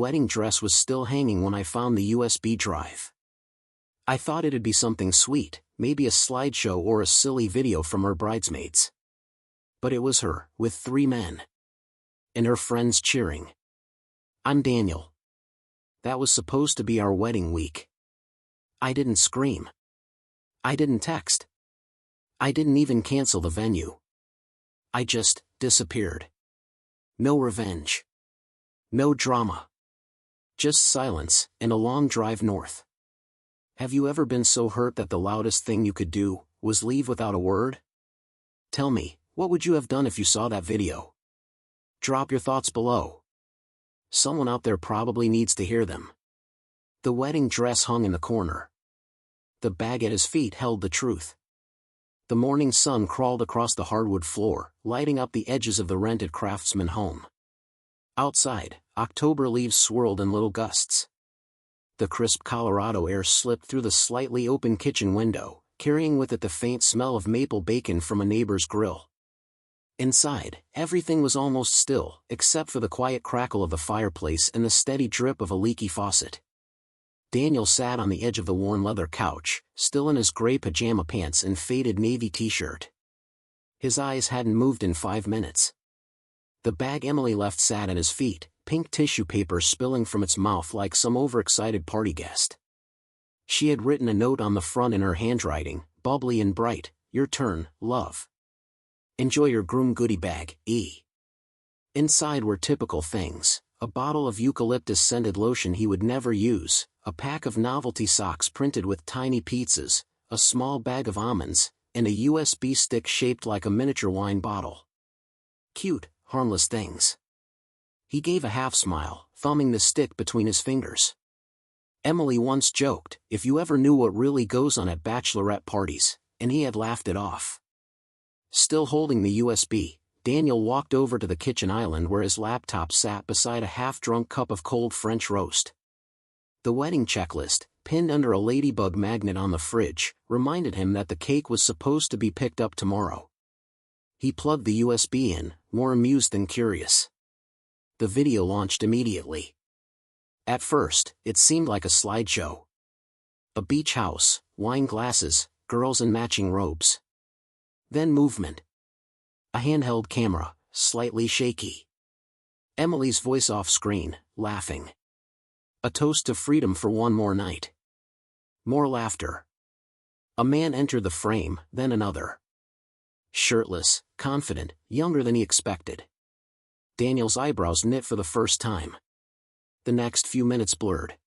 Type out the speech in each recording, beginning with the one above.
wedding dress was still hanging when I found the USB drive. I thought it'd be something sweet, maybe a slideshow or a silly video from her bridesmaids. But it was her, with 3 men. And her friends cheering. I'm Daniel. That was supposed to be our wedding week. I didn't scream. I didn't text. I didn't even cancel the venue. I just disappeared. No revenge. No drama. Just silence, and a long drive north. Have you ever been so hurt that the loudest thing you could do was leave without a word? Tell me, what would you have done if you saw that video? Drop your thoughts below. Someone out there probably needs to hear them. The wedding dress hung in the corner. The bag at his feet held the truth. The morning sun crawled across the hardwood floor, lighting up the edges of the rented craftsman home. Outside, October leaves swirled in little gusts. The crisp Colorado air slipped through the slightly open kitchen window, carrying with it the faint smell of maple bacon from a neighbor's grill. Inside, everything was almost still, except for the quiet crackle of the fireplace and the steady drip of a leaky faucet. Daniel sat on the edge of the worn leather couch, still in his gray pajama pants and faded navy t-shirt. His eyes hadn't moved in 5 minutes. The bag Emily left sat at his feet, pink tissue paper spilling from its mouth like some overexcited party guest. She had written a note on the front in her handwriting, bubbly and bright, "Your turn, love. Enjoy your groom goodie bag, E." Inside were typical things: a bottle of eucalyptus-scented lotion he would never use, a pack of novelty socks printed with tiny pizzas, a small bag of almonds, and a USB stick shaped like a miniature wine bottle. Cute, harmless things. He gave a half-smile, thumbing the stick between his fingers. Emily once joked, "If you ever knew what really goes on at bachelorette parties," and he had laughed it off. Still holding the USB, Daniel walked over to the kitchen island where his laptop sat beside a half-drunk cup of cold French roast. The wedding checklist, pinned under a ladybug magnet on the fridge, reminded him that the cake was supposed to be picked up tomorrow. He plugged the USB in, more amused than curious. The video launched immediately. At first, it seemed like a slideshow. A beach house, wine glasses, girls in matching robes. Then movement. A handheld camera, slightly shaky. Emily's voice off screen, laughing. A toast to freedom for one more night. More laughter. A man entered the frame, then another. Shirtless, confident, younger than he expected. Daniel's eyebrows knit for the first time. The next few minutes blurred.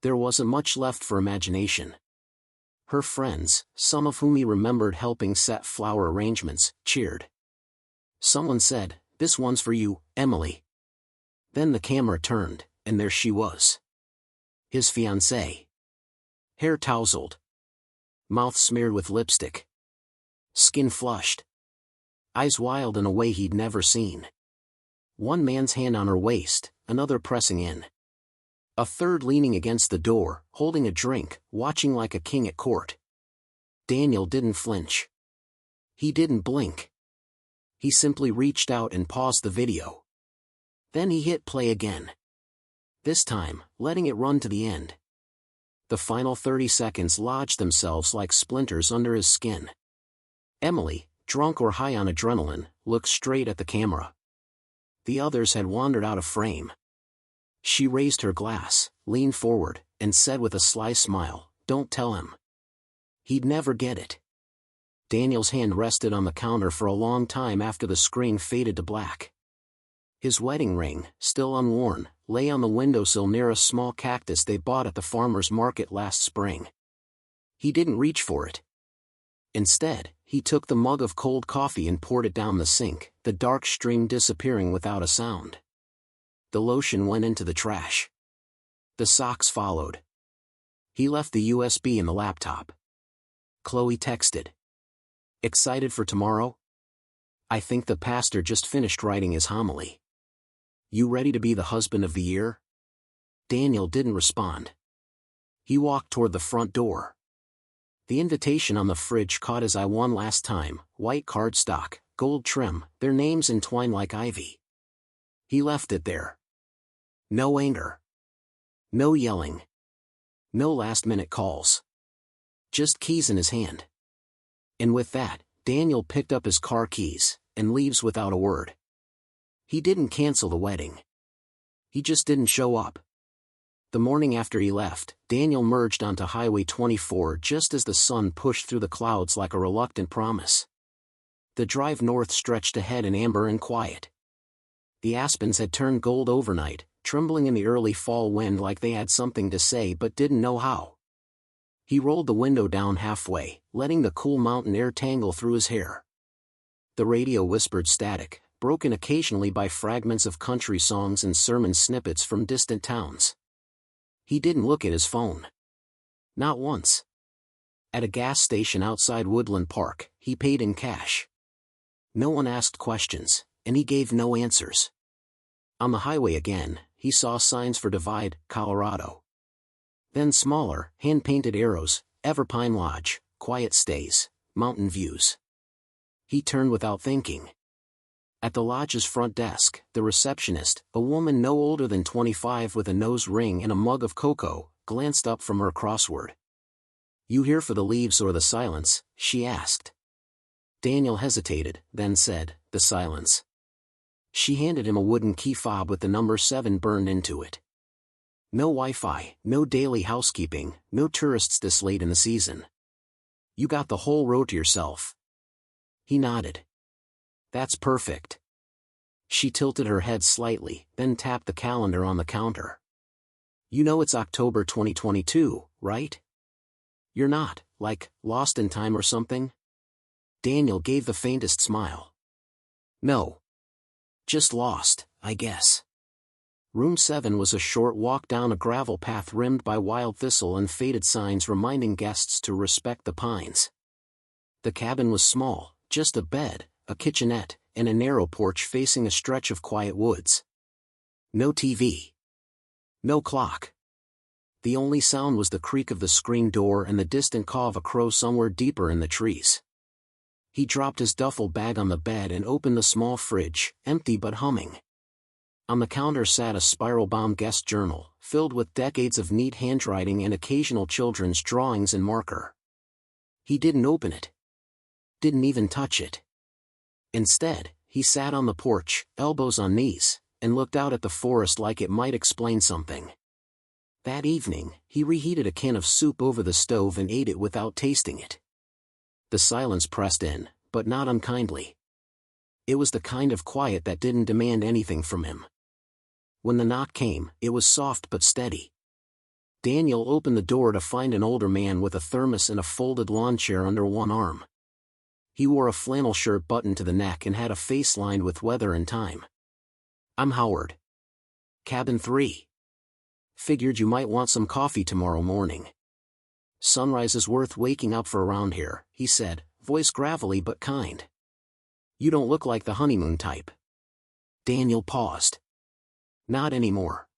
There wasn't much left for imagination. Her friends, some of whom he remembered helping set flower arrangements, cheered. Someone said, "This one's for you, Emily." Then the camera turned, and there she was. His fiancée. Hair tousled. Mouth smeared with lipstick. Skin flushed. Eyes wild in a way he'd never seen. One man's hand on her waist, another pressing in. A third leaning against the door, holding a drink, watching like a king at court. Daniel didn't flinch. He didn't blink. He simply reached out and paused the video. Then he hit play again. This time, letting it run to the end. The final 30 seconds lodged themselves like splinters under his skin. Emily, drunk or high on adrenaline, looked straight at the camera. The others had wandered out of frame. She raised her glass, leaned forward, and said with a sly smile, "Don't tell him. He'd never get it." Daniel's hand rested on the counter for a long time after the screen faded to black. His wedding ring, still unworn, lay on the windowsill near a small cactus they bought at the farmer's market last spring. He didn't reach for it. Instead, he took the mug of cold coffee and poured it down the sink, the dark stream disappearing without a sound. The lotion went into the trash. The socks followed. He left the USB in the laptop. Chloe texted. "Excited for tomorrow? I think the pastor just finished writing his homily. You ready to be the husband of the year?" Daniel didn't respond. He walked toward the front door. The invitation on the fridge caught his eye one last time: white cardstock, gold trim, their names entwined like ivy. He left it there. No anger. No yelling. No last-minute calls. Just keys in his hand. And with that, Daniel picked up his car keys, and leaves without a word. He didn't cancel the wedding. He just didn't show up. The morning after he left, Daniel merged onto Highway 24 just as the sun pushed through the clouds like a reluctant promise. The drive north stretched ahead in amber and quiet. The aspens had turned gold overnight, trembling in the early fall wind like they had something to say but didn't know how. He rolled the window down halfway, letting the cool mountain air tangle through his hair. The radio whispered static, broken occasionally by fragments of country songs and sermon snippets from distant towns. He didn't look at his phone. Not once. At a gas station outside Woodland Park, he paid in cash. No one asked questions, and he gave no answers. On the highway again, he saw signs for Divide, Colorado. Then smaller, hand-painted arrows, Everpine Lodge, Quiet Stays, Mountain Views. He turned without thinking. At the lodge's front desk, the receptionist, a woman no older than 25 with a nose ring and a mug of cocoa, glanced up from her crossword. "You here for the leaves or the silence?" she asked. Daniel hesitated, then said, "The silence." She handed him a wooden key fob with the number 7 burned into it. No Wi-Fi, no daily housekeeping, no tourists this late in the season. "You got the whole road to yourself." He nodded. "That's perfect." She tilted her head slightly, then tapped the calendar on the counter. "You know it's October 2022, right? You're not, like, lost in time or something?" Daniel gave the faintest smile. "No. Just lost, I guess." Room 7 was a short walk down a gravel path rimmed by wild thistle and faded signs reminding guests to respect the pines. The cabin was small, just a bed, a kitchenette, and a narrow porch facing a stretch of quiet woods. No TV. No clock. The only sound was the creak of the screen door and the distant caw of a crow somewhere deeper in the trees. He dropped his duffel bag on the bed and opened the small fridge, empty but humming. On the counter sat a spiral-bound guest journal, filled with decades of neat handwriting and occasional children's drawings and marker. He didn't open it. Didn't even touch it. Instead, he sat on the porch, elbows on knees, and looked out at the forest like it might explain something. That evening, he reheated a can of soup over the stove and ate it without tasting it. The silence pressed in, but not unkindly. It was the kind of quiet that didn't demand anything from him. When the knock came, it was soft but steady. Daniel opened the door to find an older man with a thermos and a folded lawn chair under one arm. He wore a flannel shirt buttoned to the neck and had a face lined with weather and time. "I'm Howard. Cabin 3. Figured you might want some coffee tomorrow morning. Sunrise is worth waking up for around here," he said, voice gravelly but kind. "You don't look like the honeymoon type." Daniel paused. "Not anymore."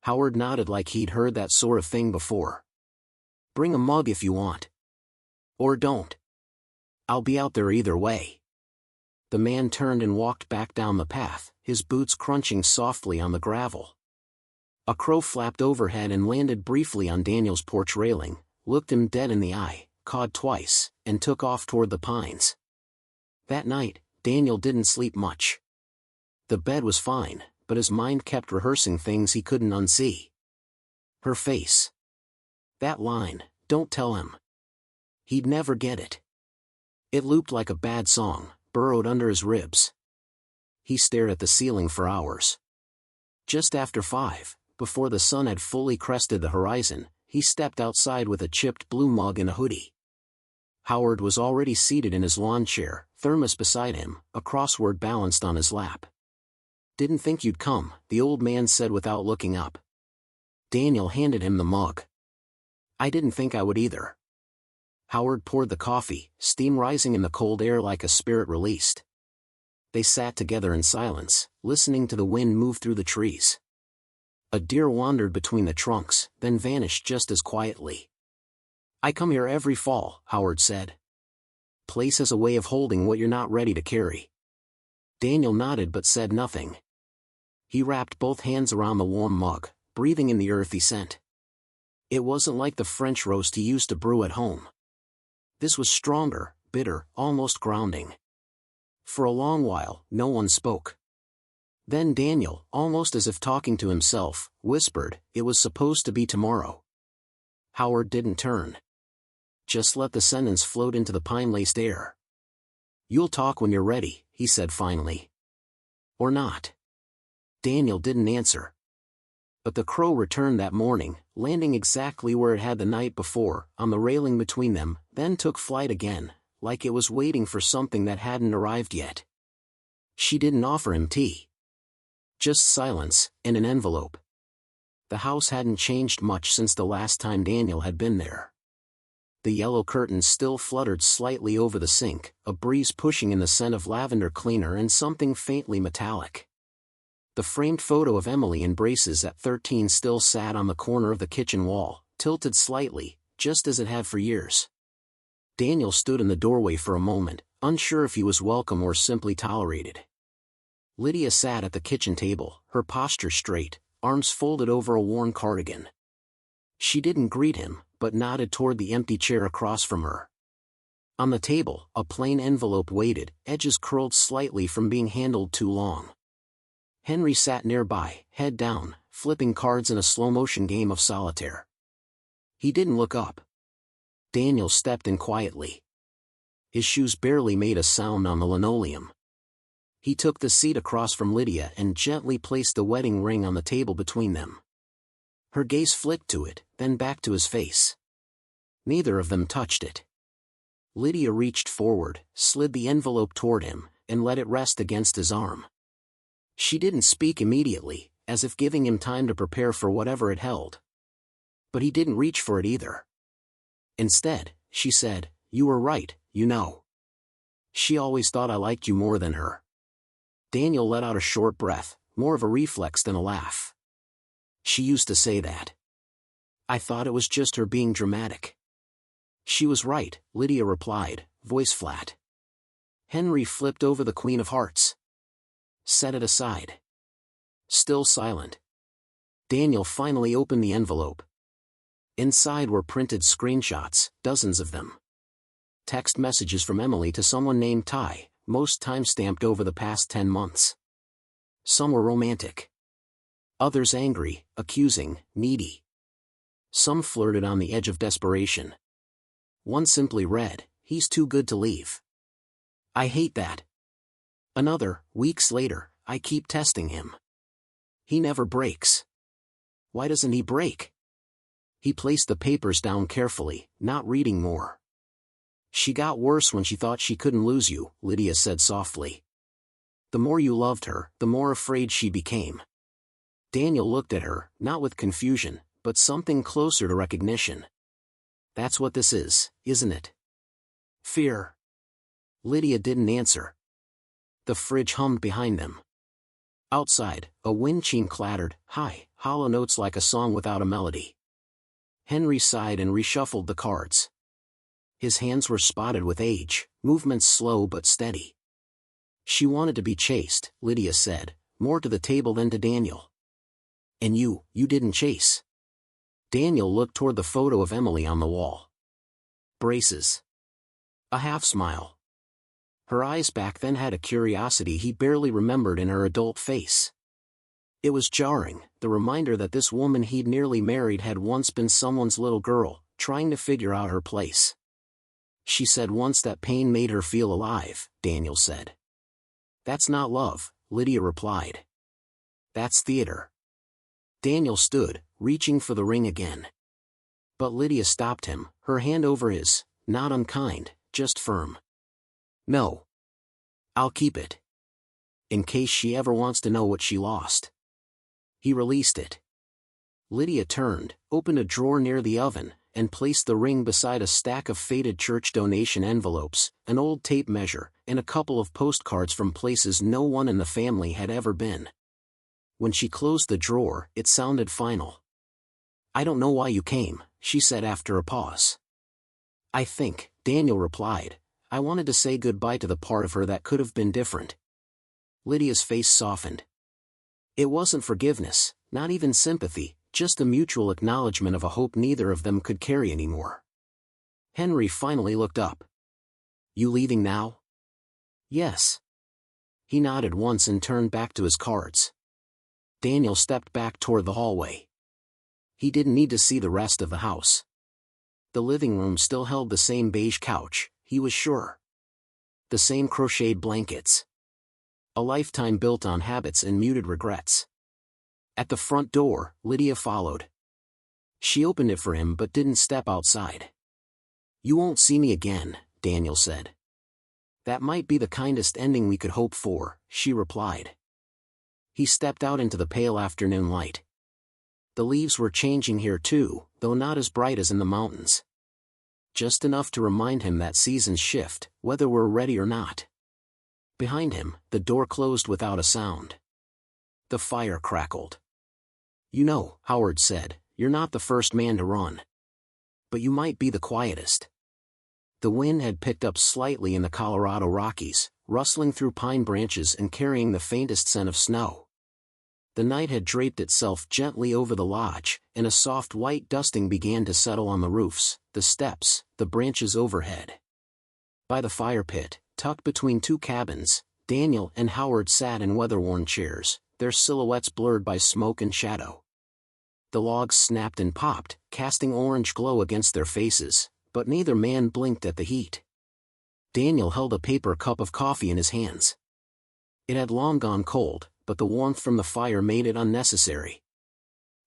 Howard nodded like he'd heard that sort of thing before. "Bring a mug if you want. Or don't. I'll be out there either way." The man turned and walked back down the path, his boots crunching softly on the gravel. A crow flapped overhead and landed briefly on Daniel's porch railing, looked him dead in the eye, cawed twice, and took off toward the pines. That night, Daniel didn't sleep much. The bed was fine, but his mind kept rehearsing things he couldn't unsee. Her face. That line, "Don't tell him." He'd never get it. It looped like a bad song, burrowed under his ribs. He stared at the ceiling for hours. Just after 5, before the sun had fully crested the horizon, he stepped outside with a chipped blue mug and a hoodie. Howard was already seated in his lawn chair, thermos beside him, a crossword balanced on his lap. "Didn't think you'd come," the old man said without looking up. Daniel handed him the mug. "I didn't think I would either." Howard poured the coffee, steam rising in the cold air like a spirit released. They sat together in silence, listening to the wind move through the trees. A deer wandered between the trunks, then vanished just as quietly. "I come here every fall," Howard said. "Place has a way of holding what you're not ready to carry." Daniel nodded but said nothing. He wrapped both hands around the warm mug, breathing in the earthy scent. It wasn't like the French roast he used to brew at home. This was stronger, bitter, almost grounding. For a long while, no one spoke. Then Daniel, almost as if talking to himself, whispered, "It was supposed to be tomorrow." Howard didn't turn. Just let the sentence float into the pine-laced air. "You'll talk when you're ready," he said finally. "Or not." Daniel didn't answer. But the crow returned that morning, landing exactly where it had the night before, on the railing between them, then took flight again, like it was waiting for something that hadn't arrived yet. She didn't offer him tea. Just silence, and an envelope. The house hadn't changed much since the last time Daniel had been there. The yellow curtains still fluttered slightly over the sink, a breeze pushing in the scent of lavender cleaner and something faintly metallic. The framed photo of Emily in braces at 13 still sat on the corner of the kitchen wall, tilted slightly, just as it had for years. Daniel stood in the doorway for a moment, unsure if he was welcome or simply tolerated. Lydia sat at the kitchen table, her posture straight, arms folded over a worn cardigan. She didn't greet him, but nodded toward the empty chair across from her. On the table, a plain envelope waited, edges curled slightly from being handled too long. Henry sat nearby, head down, flipping cards in a slow-motion game of solitaire. He didn't look up. Daniel stepped in quietly. His shoes barely made a sound on the linoleum. He took the seat across from Lydia and gently placed the wedding ring on the table between them. Her gaze flicked to it, then back to his face. Neither of them touched it. Lydia reached forward, slid the envelope toward him, and let it rest against his arm. She didn't speak immediately, as if giving him time to prepare for whatever it held. But he didn't reach for it either. Instead, she said, "You were right, you know. She always thought I liked you more than her." Daniel let out a short breath, more of a reflex than a laugh. "She used to say that. I thought it was just her being dramatic." "She was right," Lydia replied, voice flat. Henry flipped over the Queen of Hearts. Set it aside. Still silent. Daniel finally opened the envelope. Inside were printed screenshots, dozens of them. Text messages from Emily to someone named Ty, most time-stamped over the past 10 months. Some were romantic. Others angry, accusing, needy. Some flirted on the edge of desperation. One simply read, "He's too good to leave. I hate that." Another, weeks later, "I keep testing him. He never breaks. Why doesn't he break?" He placed the papers down carefully, not reading more. "She got worse when she thought she couldn't lose you," Lydia said softly. "The more you loved her, the more afraid she became." Daniel looked at her, not with confusion, but something closer to recognition. "That's what this is, isn't it? Fear?" Lydia didn't answer. The fridge hummed behind them. Outside, a wind chime clattered, high, hollow notes like a song without a melody. Henry sighed and reshuffled the cards. His hands were spotted with age, movements slow but steady. "She wanted to be chased," Lydia said, more to the table than to Daniel. "And you didn't chase." Daniel looked toward the photo of Emily on the wall. Braces. A half-smile. Her eyes back then had a curiosity he barely remembered in her adult face. It was jarring, the reminder that this woman he'd nearly married had once been someone's little girl, trying to figure out her place. "She said once that pain made her feel alive," Daniel said. "That's not love," Lydia replied. "That's theater." Daniel stood, reaching for the ring again. But Lydia stopped him, her hand over his, not unkind, just firm. "No. I'll keep it. In case she ever wants to know what she lost." He released it. Lydia turned, opened a drawer near the oven, and placed the ring beside a stack of faded church donation envelopes, an old tape measure, and a couple of postcards from places no one in the family had ever been. When she closed the drawer, it sounded final. "I don't know why you came," she said after a pause. "I think," Daniel replied, "I wanted to say goodbye to the part of her that could have been different." Lydia's face softened. It wasn't forgiveness, not even sympathy, just a mutual acknowledgement of a hope neither of them could carry anymore. Henry finally looked up. "You leaving now?" "Yes." He nodded once and turned back to his cards. Daniel stepped back toward the hallway. He didn't need to see the rest of the house. The living room still held the same beige couch, he was sure. The same crocheted blankets. A lifetime built on habits and muted regrets. At the front door, Lydia followed. She opened it for him but didn't step outside. "You won't see me again," Daniel said. "That might be the kindest ending we could hope for," she replied. He stepped out into the pale afternoon light. The leaves were changing here too, though not as bright as in the mountains. Just enough to remind him that seasons shift, whether we're ready or not. Behind him, the door closed without a sound. The fire crackled. "You know," Howard said, "you're not the first man to run. But you might be the quietest." The wind had picked up slightly in the Colorado Rockies, rustling through pine branches and carrying the faintest scent of snow. The night had draped itself gently over the lodge, and a soft white dusting began to settle on the roofs, the steps, the branches overhead. By the fire pit, tucked between two cabins, Daniel and Howard sat in weather-worn chairs, their silhouettes blurred by smoke and shadow. The logs snapped and popped, casting orange glow against their faces, but neither man blinked at the heat. Daniel held a paper cup of coffee in his hands. It had long gone cold, but the warmth from the fire made it unnecessary.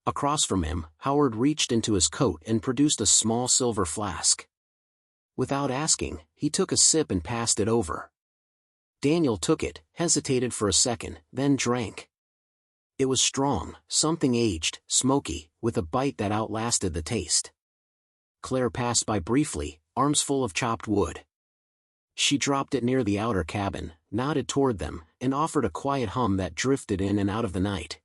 Across from him, Howard reached into his coat and produced a small silver flask. Without asking, he took a sip and passed it over. Daniel took it, hesitated for a second, then drank. It was strong, something aged, smoky, with a bite that outlasted the taste. Claire passed by briefly, arms full of chopped wood. She dropped it near the outer cabin, nodded toward them, and offered a quiet hum that drifted in and out of the night.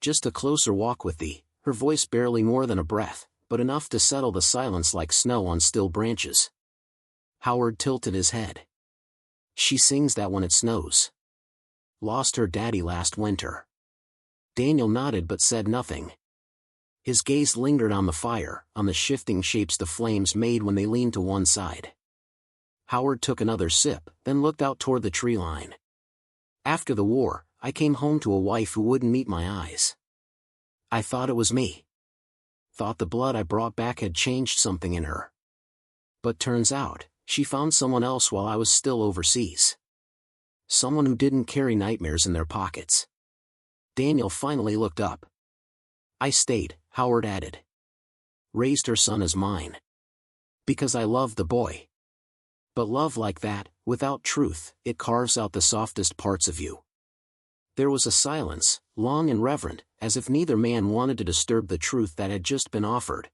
"Just a closer walk with thee," her voice barely more than a breath, but enough to settle the silence like snow on still branches. Howard tilted his head. "She sings that when it snows. Lost her daddy last winter." Daniel nodded but said nothing. His gaze lingered on the fire, on the shifting shapes the flames made when they leaned to one side. Howard took another sip, then looked out toward the tree line. "After the war, I came home to a wife who wouldn't meet my eyes. I thought it was me. Thought the blood I brought back had changed something in her. But turns out, she found someone else while I was still overseas. Someone who didn't carry nightmares in their pockets." Daniel finally looked up. "I stayed," Howard added. "Raised her son as mine. Because I loved the boy. But love like that, without truth, it carves out the softest parts of you." There was a silence, long and reverent, as if neither man wanted to disturb the truth that had just been offered.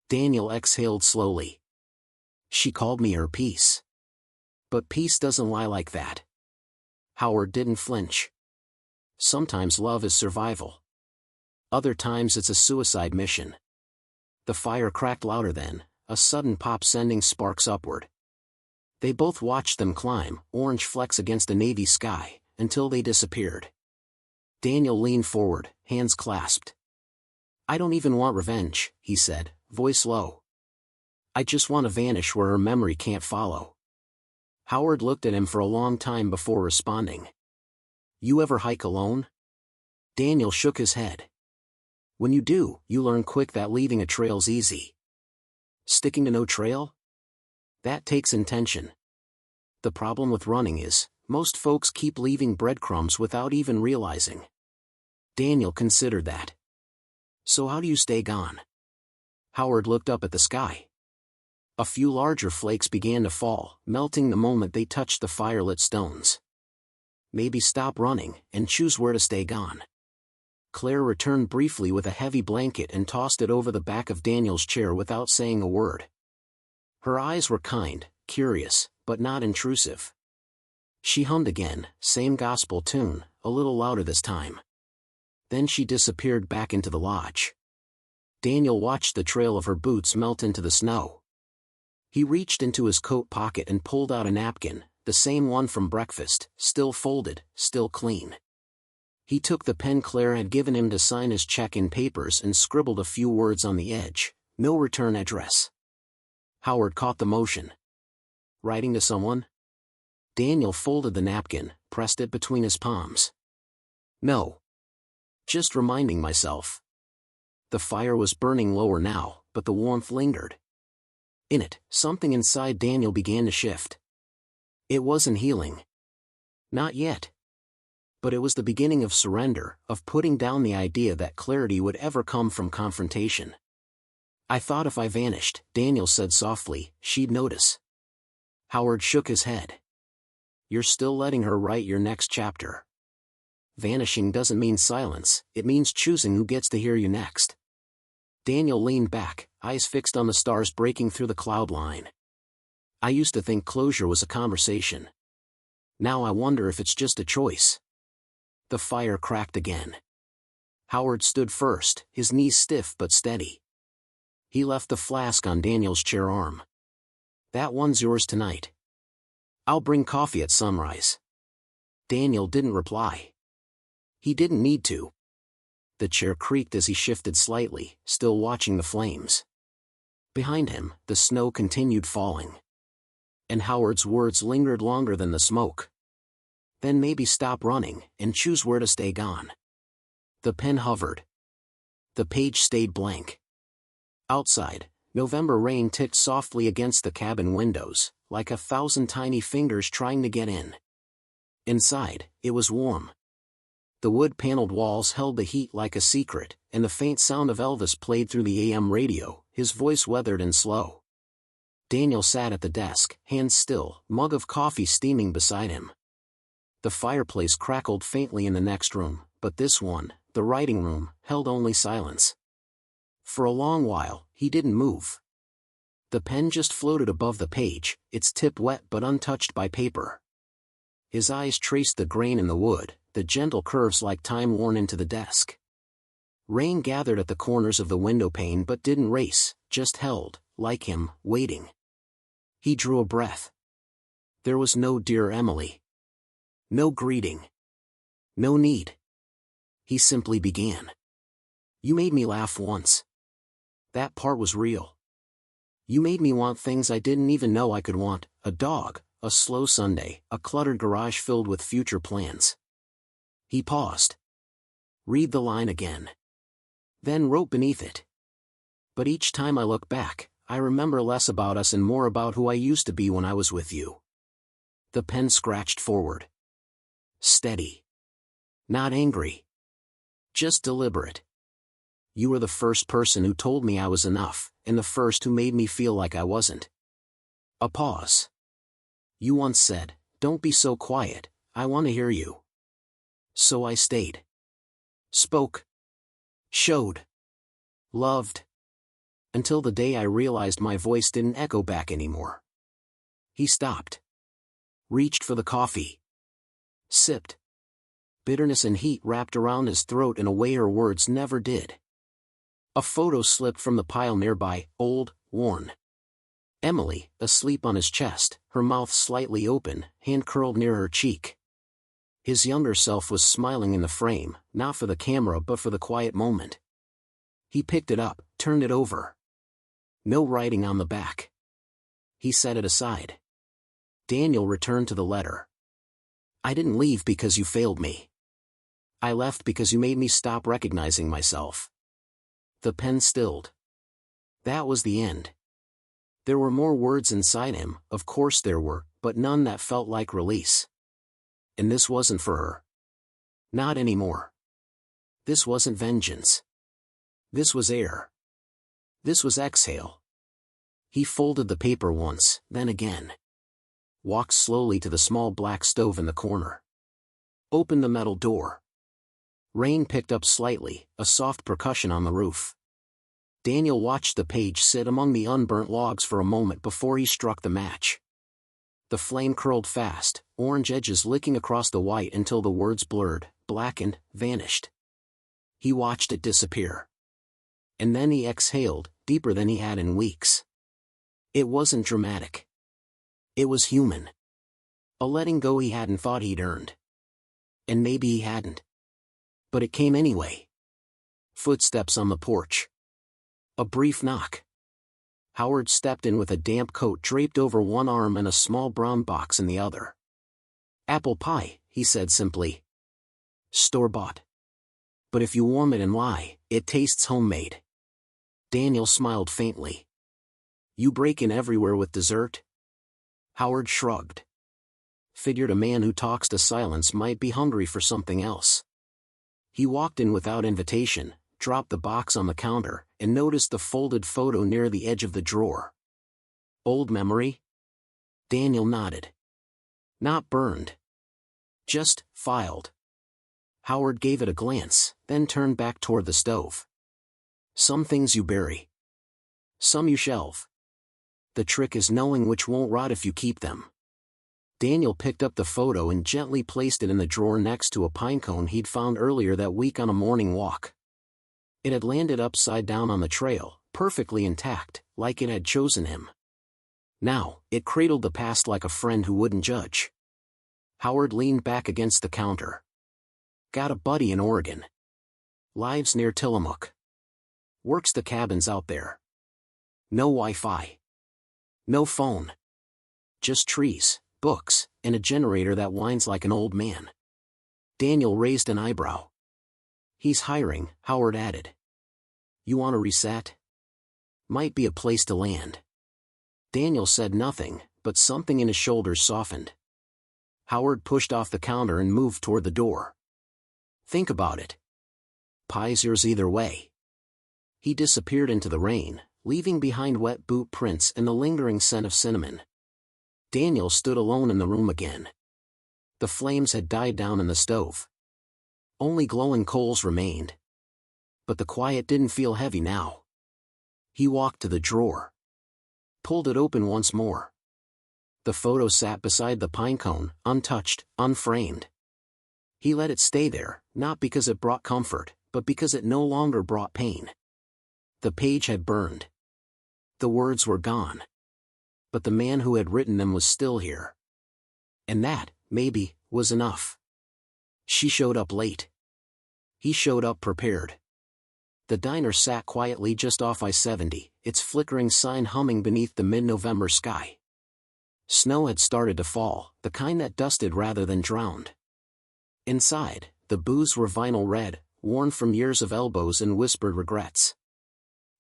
Daniel exhaled slowly. "She called me her peace. But peace doesn't lie like that." Howard didn't flinch. "Sometimes love is survival. Other times it's a suicide mission." The fire cracked louder then, a sudden pop sending sparks upward. They both watched them climb, orange flecks against a navy sky, until they disappeared. Daniel leaned forward, hands clasped. "I don't even want revenge," he said, voice low. "I just want to vanish where her memory can't follow." Howard looked at him for a long time before responding. "You ever hike alone?" Daniel shook his head. "When you do, you learn quick that leaving a trail's easy. Sticking to no trail? That takes intention. The problem with running is, most folks keep leaving breadcrumbs without even realizing." Daniel considered that. "So how do you stay gone?" Howard looked up at the sky. A few larger flakes began to fall, melting the moment they touched the firelit stones. "Maybe stop running, and choose where to stay gone." Claire returned briefly with a heavy blanket and tossed it over the back of Daniel's chair without saying a word. Her eyes were kind, curious, but not intrusive. She hummed again, same gospel tune, a little louder this time. Then she disappeared back into the lodge. Daniel watched the trail of her boots melt into the snow. He reached into his coat pocket and pulled out a napkin, the same one from breakfast, still folded, still clean. He took the pen Claire had given him to sign his check-in papers and scribbled a few words on the edge. No return address. Howard caught the motion. Writing to someone? Daniel folded the napkin, pressed it between his palms. No. Just reminding myself. The fire was burning lower now, but the warmth lingered. In it, something inside Daniel began to shift. It wasn't healing. Not yet. But it was the beginning of surrender, of putting down the idea that clarity would ever come from confrontation. I thought if I vanished, Daniel said softly, she'd notice. Howard shook his head. You're still letting her write your next chapter. Vanishing doesn't mean silence, it means choosing who gets to hear you next. Daniel leaned back, eyes fixed on the stars breaking through the cloud line. I used to think closure was a conversation. Now I wonder if it's just a choice. The fire cracked again. Howard stood first, his knees stiff but steady. He left the flask on Daniel's chair arm. That one's yours tonight. I'll bring coffee at sunrise. Daniel didn't reply. He didn't need to. The chair creaked as he shifted slightly, still watching the flames. Behind him, the snow continued falling. And Howard's words lingered longer than the smoke. Then maybe stop running, and choose where to stay gone. The pen hovered. The page stayed blank. Outside, November rain ticked softly against the cabin windows, like 1,000 tiny fingers trying to get in. Inside, it was warm. The wood-paneled walls held the heat like a secret, and the faint sound of Elvis played through the AM radio, his voice weathered and slow. Daniel sat at the desk, hands still, mug of coffee steaming beside him. The fireplace crackled faintly in the next room, but this one, the writing room, held only silence. For a long while, he didn't move. The pen just floated above the page, its tip wet but untouched by paper. His eyes traced the grain in the wood, the gentle curves like time worn into the desk. Rain gathered at the corners of the window pane but didn't race, just held, like him, waiting. He drew a breath. There was no "Dear Emily." No greeting. No need. He simply began. You made me laugh once. That part was real. You made me want things I didn't even know I could want, a dog, a slow Sunday, a cluttered garage filled with future plans. He paused. Read the line again. Then wrote beneath it. But each time I look back, I remember less about us and more about who I used to be when I was with you. The pen scratched forward. Steady. Not angry. Just deliberate. You were the first person who told me I was enough, and the first who made me feel like I wasn't. A pause. You once said, "Don't be so quiet, I want to hear you." So I stayed. Spoke. Showed. Loved. Until the day I realized my voice didn't echo back anymore. He stopped. Reached for the coffee. Sipped. Bitterness and heat wrapped around his throat in a way her words never did. A photo slipped from the pile nearby, old, worn. Emily, asleep on his chest, her mouth slightly open, hand curled near her cheek. His younger self was smiling in the frame, not for the camera but for the quiet moment. He picked it up, turned it over. No writing on the back. He set it aside. Daniel returned to the letter. I didn't leave because you failed me. I left because you made me stop recognizing myself. The pen stilled. That was the end. There were more words inside him, of course there were, but none that felt like release. And this wasn't for her. Not anymore. This wasn't vengeance. This was air. This was exhale. He folded the paper once, then again. Walked slowly to the small black stove in the corner. Opened the metal door. Rain picked up slightly, a soft percussion on the roof. Daniel watched the page sit among the unburnt logs for a moment before he struck the match. The flame curled fast, orange edges licking across the white until the words blurred, blackened, vanished. He watched it disappear. And then he exhaled, deeper than he had in weeks. It wasn't dramatic. It was human. A letting go he hadn't thought he'd earned. And maybe he hadn't. But it came anyway. Footsteps on the porch. A brief knock. Howard stepped in with a damp coat draped over one arm and a small brown box in the other. "Apple pie," he said simply. "Store-bought. But if you warm it and lie, it tastes homemade." Daniel smiled faintly. "You break in everywhere with dessert?" Howard shrugged. Figured a man who talks to silence might be hungry for something else. He walked in without invitation, dropped the box on the counter, and noticed the folded photo near the edge of the drawer. "Old memory?" Daniel nodded. "Not burned. Just filed." Howard gave it a glance, then turned back toward the stove. "Some things you bury. Some you shelve. The trick is knowing which won't rot if you keep them." Daniel picked up the photo and gently placed it in the drawer next to a pinecone he'd found earlier that week on a morning walk. It had landed upside down on the trail, perfectly intact, like it had chosen him. Now, it cradled the past like a friend who wouldn't judge. Howard leaned back against the counter. "Got a buddy in Oregon. Lives near Tillamook. Works the cabins out there. No Wi-Fi. No phone. Just trees, books, and a generator that whines like an old man." Daniel raised an eyebrow. "He's hiring," Howard added. "You want to reset? Might be a place to land." Daniel said nothing, but something in his shoulders softened. Howard pushed off the counter and moved toward the door. "Think about it. Pie's yours either way." He disappeared into the rain, leaving behind wet boot prints and the lingering scent of cinnamon. Daniel stood alone in the room again. The flames had died down in the stove. Only glowing coals remained. But the quiet didn't feel heavy now. He walked to the drawer. Pulled it open once more. The photo sat beside the pinecone, untouched, unframed. He let it stay there, not because it brought comfort, but because it no longer brought pain. The page had burned. The words were gone. But the man who had written them was still here. And that, maybe, was enough. She showed up late. He showed up prepared. The diner sat quietly just off I-70, its flickering sign humming beneath the mid-November sky. Snow had started to fall, the kind that dusted rather than drowned. Inside, the booths were vinyl red, worn from years of elbows and whispered regrets.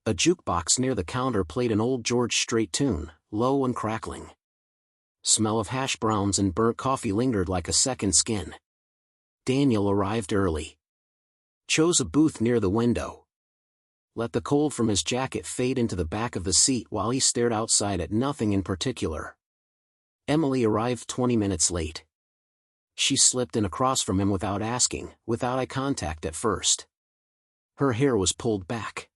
A jukebox near the counter played an old George Strait tune, low and crackling. Smell of hash browns and burnt coffee lingered like a second skin. Daniel arrived early. Chose a booth near the window. Let the cold from his jacket fade into the back of the seat while he stared outside at nothing in particular. Emily arrived 20 minutes late. She slipped in across from him without asking, without eye contact at first. Her hair was pulled back.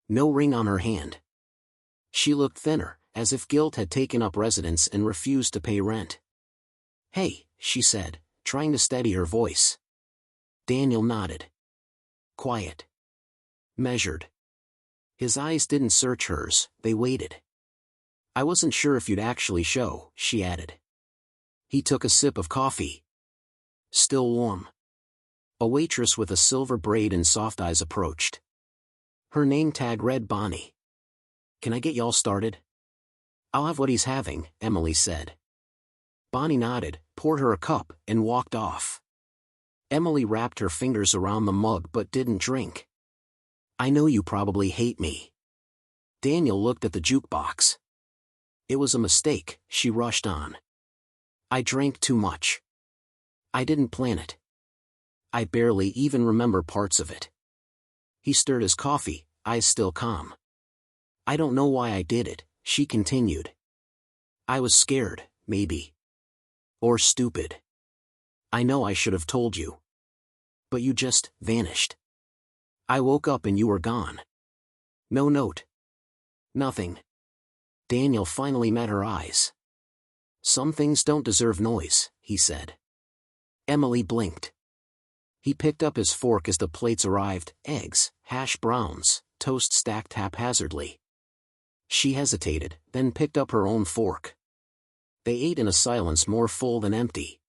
No ring on her hand. She looked thinner, as if guilt had taken up residence and refused to pay rent. "Hey," she said, trying to steady her voice. Daniel nodded. Quiet. Measured. His eyes didn't search hers, they waited. "I wasn't sure if you'd actually show," she added. He took a sip of coffee. Still warm. A waitress with a silver braid and soft eyes approached. Her name tag read Bonnie. "Can I get y'all started?" "I'll have what he's having," Emily said. Bonnie nodded, poured her a cup, and walked off. Emily wrapped her fingers around the mug but didn't drink. "I know you probably hate me." Daniel looked at the jukebox. "It was a mistake," she rushed on. "I drank too much. I didn't plan it. I barely even remember parts of it." He stirred his coffee, eyes still calm. "I don't know why I did it," she continued. "I was scared, maybe. Or stupid. I know I should have told you. But you just vanished. I woke up and you were gone. No note. Nothing." Daniel finally met her eyes. "Some things don't deserve noise," he said. Emily blinked. He picked up his fork as the plates arrived, eggs, hash browns, toast stacked haphazardly. She hesitated, then picked up her own fork. They ate in a silence more full than empty.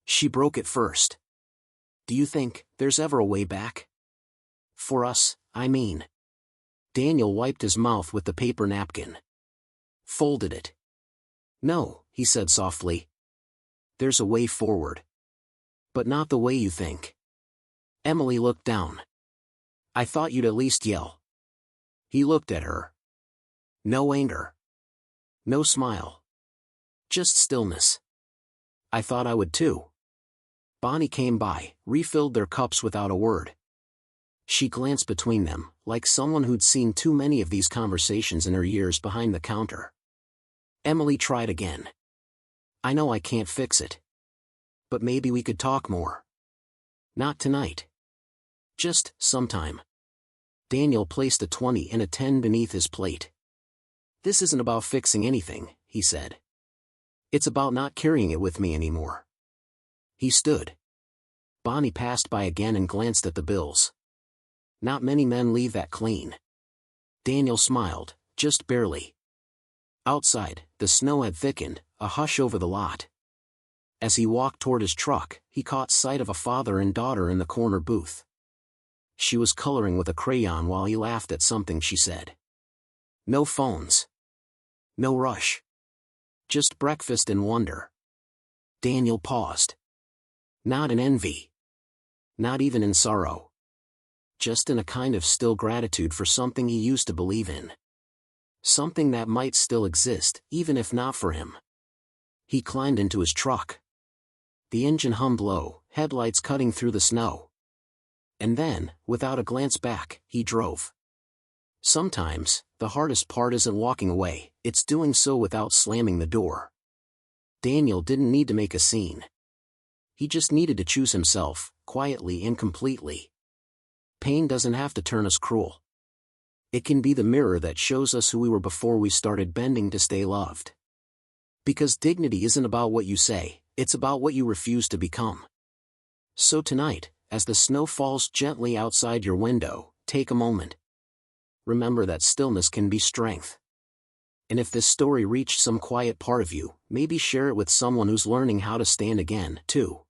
She broke it first. Do you think there's ever a way back? For us, I mean. Daniel wiped his mouth with the paper napkin. Folded it. No, he said softly. There's a way forward. But not the way you think. Emily looked down. I thought you'd at least yell. He looked at her. No anger. No smile. Just stillness. I thought I would too. Bonnie came by, refilled their cups without a word. She glanced between them, like someone who'd seen too many of these conversations in her years behind the counter. Emily tried again. I know I can't fix it. But maybe we could talk more. Not tonight. Just sometime. Daniel placed a 20 and a 10 beneath his plate. This isn't about fixing anything, he said. It's about not carrying it with me anymore. He stood. Bonnie passed by again and glanced at the bills. Not many men leave that clean. Daniel smiled, just barely. Outside, the snow had thickened, a hush over the lot. As he walked toward his truck, he caught sight of a father and daughter in the corner booth. She was coloring with a crayon while he laughed at something she said. No phones. No rush. Just breakfast and wonder. Daniel paused. Not in envy. Not even in sorrow. Just in a kind of still gratitude for something he used to believe in. Something that might still exist, even if not for him. He climbed into his truck. The engine hummed low, headlights cutting through the snow. And then, without a glance back, he drove. Sometimes, the hardest part isn't walking away, it's doing so without slamming the door. Daniel didn't need to make a scene. He just needed to choose himself, quietly and completely. Pain doesn't have to turn us cruel. It can be the mirror that shows us who we were before we started bending to stay loved. Because dignity isn't about what you say, it's about what you refuse to become. So tonight, as the snow falls gently outside your window, take a moment. Remember that stillness can be strength. And if this story reached some quiet part of you, maybe share it with someone who's learning how to stand again, too.